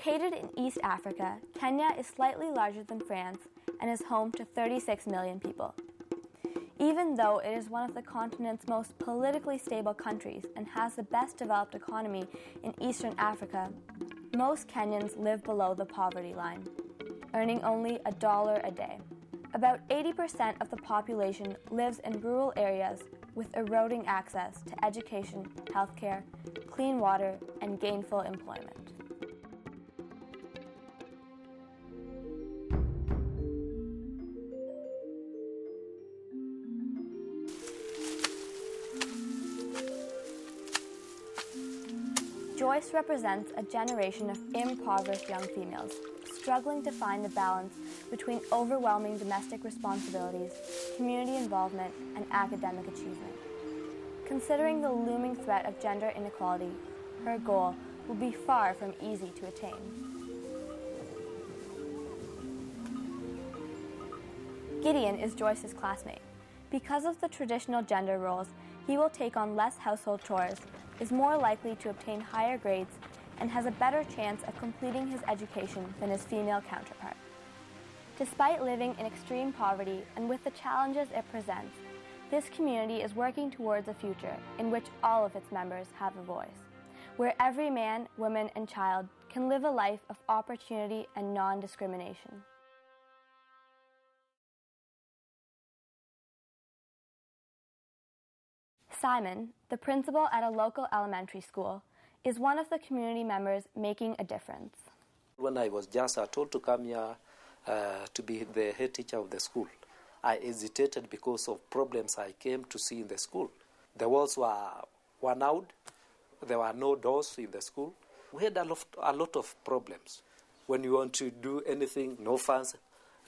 Located in East Africa, Kenya is slightly larger than France and is home to 36 million people. Even though it is one of the continent's most politically stable countries and has the best developed economy in Eastern Africa, most Kenyans live below the poverty line, earning only $1 a day. About 80% of the population lives in rural areas with eroding access to education, healthcare, clean water, and gainful employment. Joyce represents a generation of impoverished young females, struggling to find the balance between overwhelming domestic responsibilities, community involvement, and academic achievement. Considering the looming threat of gender inequality, her goal will be far from easy to attain. Gideon is Joyce's classmate. Because of the traditional gender roles, he will take on less household chores, is more likely to obtain higher grades, and has a better chance of completing his education than his female counterpart. Despite living in extreme poverty and with the challenges it presents, this community is working towards a future in which all of its members have a voice, where every man, woman, and child can live a life of opportunity and non-discrimination. Simon, the principal at a local elementary school, is one of the community members making a difference. When I was just told to come here to be the head teacher of the school, I hesitated because of problems I came to see in the school. The walls were worn out, there were no doors in the school. We had a lot of problems. When you want to do anything, no funds,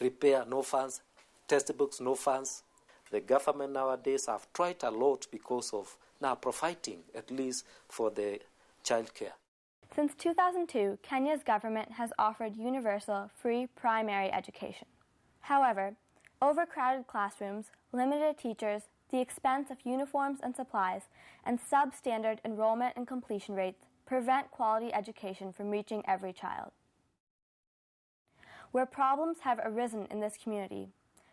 repair, no funds, textbooks, no funds. The government nowadays have tried a lot because of now providing at least for the childcare. Since 2002, Kenya's government has offered universal free primary education. However, overcrowded classrooms, limited teachers, the expense of uniforms and supplies, and substandard enrollment and completion rates prevent quality education from reaching every child. Where problems have arisen in this community,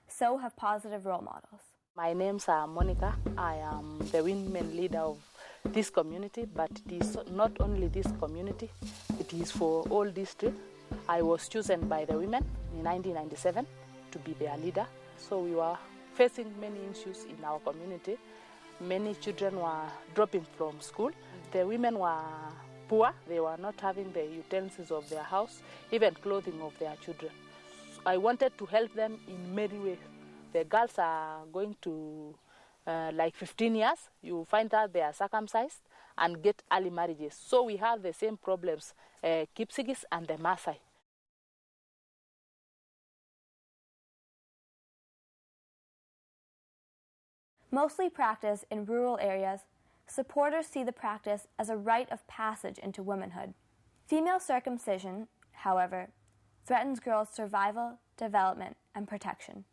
so have positive role models. My name's Monica. I am the women leader of this community, but it is not only this community, it is for all districts. I was chosen by the women in 1997 to be their leader. So we were facing many issues in our community. Many children were dropping from school. The women were poor. They were not having the utensils of their house, even clothing of their children. I wanted to help them in many ways. The girls are going to like 15 years. You find out they are circumcised and get early marriages. So we have the same problems, Kipsigis and the Maasai. Mostly practiced in rural areas, supporters see the practice as a rite of passage into womanhood. Female circumcision, however, threatens girls' survival, development, and protection,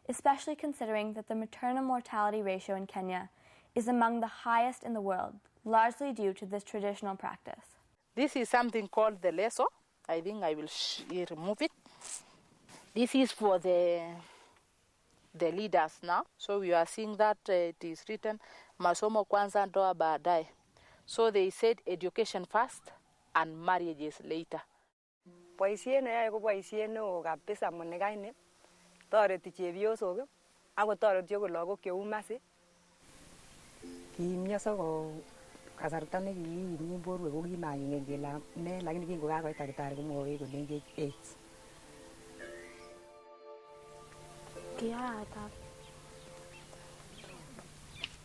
especially considering that the maternal mortality ratio in Kenya is among the highest in the world, largely due to this traditional practice. This is something called the leso. I think I will remove it. This is for the leaders now. So we are seeing that it is written, masomo kwanza ndoa baadaye. So they said education first and marriages later. Boisiet neyoe ko boisiet neo kabisa monekaine. Toreti chepyosok ako toreti okot lagok cheu Mercy. Kimioso ko kasarta nekiimi borwek ko kimakingen kele ne, lakini kingokakoit takitari komwowech kolenjech AIDS. Kiaratab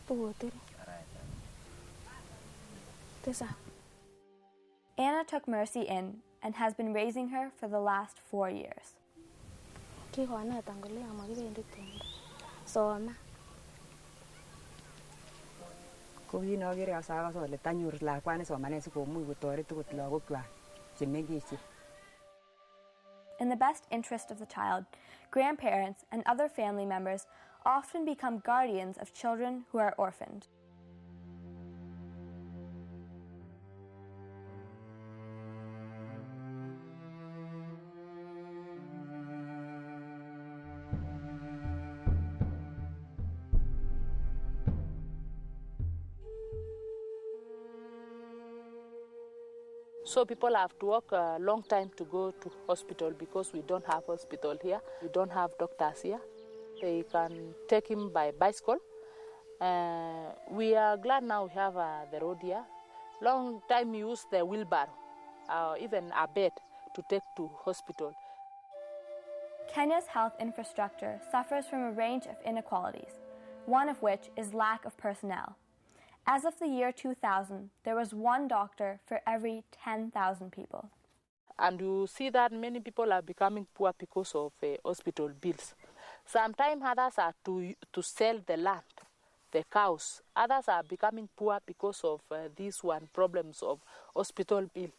Pugotil. Anna took Mercy in and has been raising her for the last 4 years. Kikonetan kole amakibendi tumdo. Soma. Ko kinokere asakas ale tanyor lakwani somanet sikomuch kotoret okot lagokwak chemengechen. In the best interest of the child, grandparents and other family members often become guardians of children who are orphaned. So people have to walk a long time to go to hospital because we don't have hospital here. We don't have doctors here. They can take him by bicycle. We are glad now we have the road here. Long time we use the wheelbarrow, even a bed to take to hospital. Kenya's health infrastructure suffers from a range of inequalities, one of which is lack of personnel. As of the year 2000, there was one doctor for every 10,000 people. And you see that many people are becoming poor because of hospital bills. Sometimes others are to sell the land, the cows. Others are becoming poor because of these one problems of hospital bill.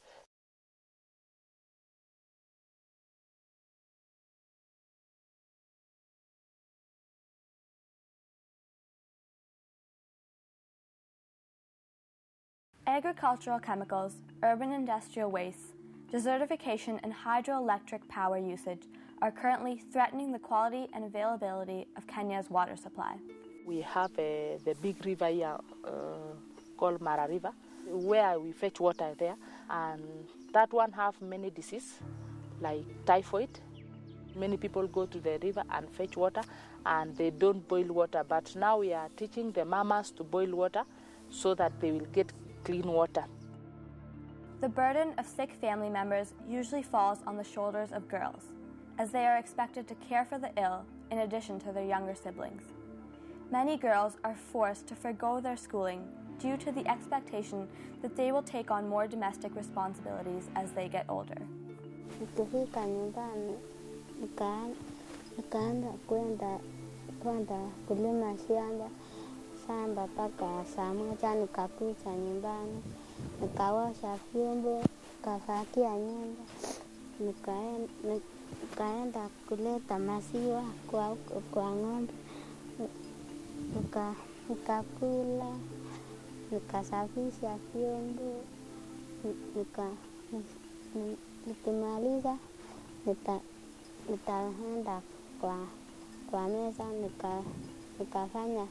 Agricultural chemicals, urban industrial waste, desertification and hydroelectric power usage are currently threatening the quality and availability of Kenya's water supply. We have the big river here called Mara River, where we fetch water there, and that one have many diseases like typhoid. Many people go to the river and fetch water, and they don't boil water. But now we are teaching the mamas to boil water so that they will get clean water. The burden of sick family members usually falls on the shoulders of girls, as they are expected to care for the ill in addition to their younger siblings. Many girls are forced to forgo their schooling due to the expectation that they will take on more domestic responsibilities as they get older. Nikifika nyumbani nikaanza kwenda kulima shamba mpaka saa moja, nikakuja nyumbani nikaosha vyombo, nikafagia nyumba, nikaenda kuleta maziwa kwa ng'ombe, nikakula, nikasafisha vyombo, nikimaliza nitaenda kwa meza nikafanya